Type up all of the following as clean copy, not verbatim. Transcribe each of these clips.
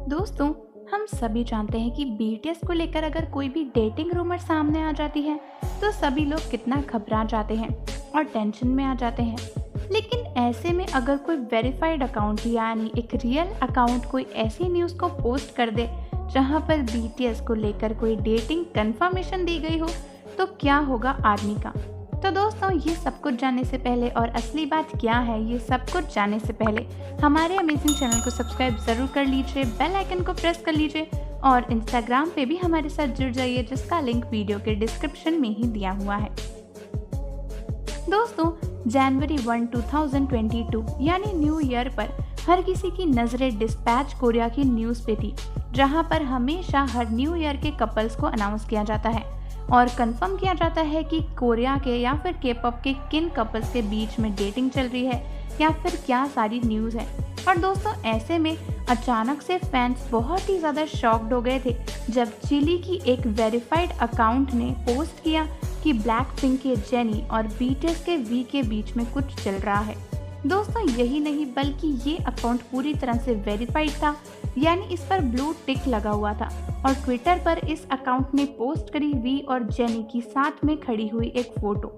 दोस्तों, हम सभी जानते हैं कि बीटीएस को लेकर अगर कोई भी डेटिंग रूमर सामने आ जाती है तो सभी लोग कितना घबरा जाते हैं और टेंशन में आ जाते हैं। लेकिन ऐसे में अगर कोई वेरीफाइड अकाउंट यानी एक रियल अकाउंट कोई ऐसी न्यूज़ को पोस्ट कर दे जहां पर बीटीएस को लेकर कोई डेटिंग कंफर्मेशन दी गई हो, तो क्या होगा आदमी का। तो दोस्तों, ये सब कुछ जानने से पहले और असली बात क्या है ये सब कुछ जानने से पहले हमारे अमेजिंग चैनल को सब्सक्राइब ज़रूर कर लीजिए, बेल आइकन को प्रेस कर लीजिए और इंस्टाग्राम पे भी हमारे साथ जुड़ जाइए जिसका लिंक वीडियो के डिस्क्रिप्शन में ही दिया हुआ है। दोस्तों, जनवरी 1, 2022 यानी न्यू ईयर पर हर किसी की नज़रें डिस्पैच कोरिया की न्यूज़ पे थी, जहां पर हमेशा हर न्यू ईयर के कपल्स को अनाउंस किया जाता है और कंफर्म किया जाता है कि कोरिया के या फिर के पॉप के किन कपल्स के बीच में डेटिंग चल रही है या फिर क्या सारी न्यूज़ है। और दोस्तों, ऐसे में अचानक से फैंस बहुत ही ज़्यादा शॉक्ड हो गए थे जब चिली की एक वेरीफाइड अकाउंट ने पोस्ट किया कि ब्लैक पिंक के जेनी और बीटीएस के वी के बीच में कुछ चल रहा है। दोस्तों, यही नहीं बल्कि ये अकाउंट पूरी तरह से वेरीफाइड था, यानी इस पर ब्लू टिक लगा हुआ था और ट्विटर पर इस अकाउंट ने पोस्ट करी वी और जेनी की साथ में खड़ी हुई एक फोटो।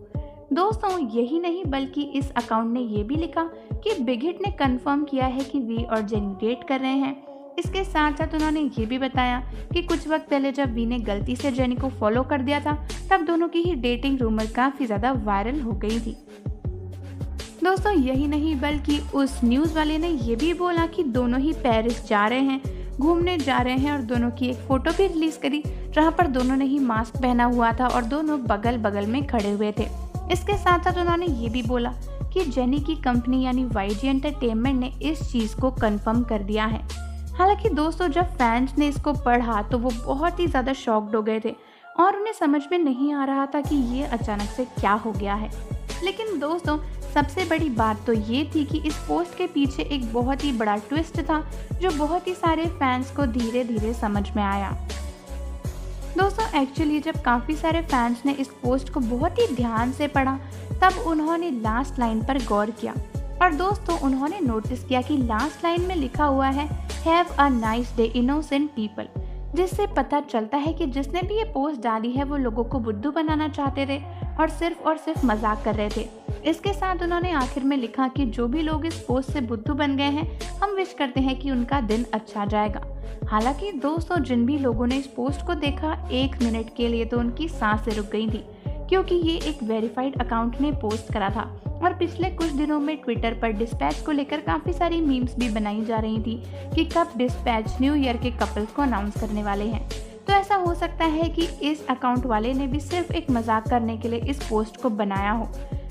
दोस्तों, यही नहीं बल्कि इस अकाउंट ने ये भी लिखा कि बिग हिट ने कंफर्म किया है कि वी और जेनी डेट कर रहे हैं। इसके साथ साथ उन्होंने ये भी बताया कि कुछ वक्त पहले जब वी ने गलती से जेनी को फॉलो कर दिया था तब दोनों की ही डेटिंग रूमर काफ़ी ज़्यादा वायरल हो गई थी। दोस्तों, यही नहीं बल्कि उस न्यूज़ वाले ने ये भी बोला कि दोनों ही पेरिस जा रहे हैं, घूमने जा रहे हैं और दोनों की एक फ़ोटो भी रिलीज़ करी जहां पर दोनों ने ही मास्क पहना हुआ था और दोनों बगल बगल में खड़े हुए थे। इसके साथ साथ उन्होंने ये भी बोला कि जेनी की कंपनी यानी वाईजी एंटरटेनमेंट ने इस चीज़ को कंफर्म कर दिया है। हालांकि दोस्तों, जब फैंस ने इसको पढ़ा तो वो बहुत ही ज़्यादा शॉक्ड हो गए थे और उन्हें समझ में नहीं आ रहा था कि ये अचानक से क्या हो गया है। लेकिन दोस्तों, सबसे बड़ी बात तो ये थी कि इस पोस्ट के पीछे एक बहुत ही बड़ा ट्विस्ट था जो बहुत ही सारे फैंस को धीरे धीरे समझ में आया। दोस्तों, एक्चुअली जब काफ़ी सारे फैंस ने इस पोस्ट को बहुत ही ध्यान से पढ़ा तब उन्होंने लास्ट लाइन पर गौर किया और दोस्तों, उन्होंने नोटिस किया कि लास्ट लाइन में लिखा हुआ है have a nice day innocent people, जिससे पता चलता है कि जिसने भी ये पोस्ट डाली है वो लोगों को बुद्धू बनाना चाहते थे और सिर्फ मजाक कर रहे थे। इसके साथ उन्होंने आखिर में लिखा कि जो भी लोग इस पोस्ट से बुद्धू बन गए हैं, हम विश करते हैं कि उनका दिन अच्छा जाएगा। हालांकि दोस्तों, जिन भी लोगों ने इस पोस्ट को देखा 1 मिनट के लिए तो उनकी सांसें रुक गई थी, क्योंकि ये एक वेरीफाइड अकाउंट ने पोस्ट करा था और पिछले कुछ दिनों में ट्विटर पर डिस्पैच को लेकर काफ़ी सारी मीम्स भी बनाई जा रही थी कि कब डिस्पैच न्यू ईयर के कपल्स को अनाउंस करने वाले हैं। तो ऐसा हो सकता है कि इस अकाउंट वाले ने भी सिर्फ एक मजाक करने के लिए इस पोस्ट को बनाया हो।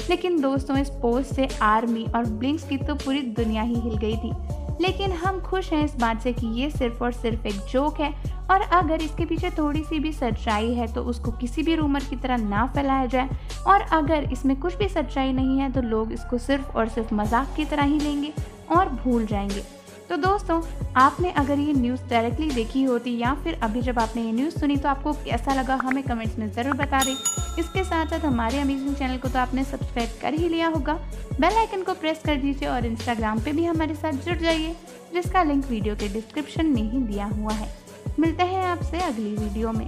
लेकिन दोस्तों, इस पोस्ट से आर्मी और ब्लिंक्स की तो पूरी दुनिया ही हिल गई थी। लेकिन हम खुश हैं इस बात से कि ये सिर्फ और सिर्फ एक जोक है और अगर इसके पीछे थोड़ी सी भी सच्चाई है तो उसको किसी भी रूमर की तरह ना फैलाया जाए और अगर इसमें कुछ भी सच्चाई नहीं है तो लोग इसको सिर्फ और सिर्फ मजाक की तरह ही लेंगे और भूल जाएंगे। तो दोस्तों, आपने अगर ये न्यूज़ डायरेक्टली देखी होती या फिर अभी जब आपने ये न्यूज़ सुनी तो आपको कैसा लगा हमें कमेंट्स में ज़रूर बता दें। इसके साथ साथ हमारे अमेजिंग चैनल को तो आपने सब्सक्राइब कर ही लिया होगा, बेल आइकन को प्रेस कर दीजिए और इंस्टाग्राम पे भी हमारे साथ जुड़ जाइए जिसका लिंक वीडियो के डिस्क्रिप्शन में ही दिया हुआ है। मिलते हैं आपसे अगली वीडियो में।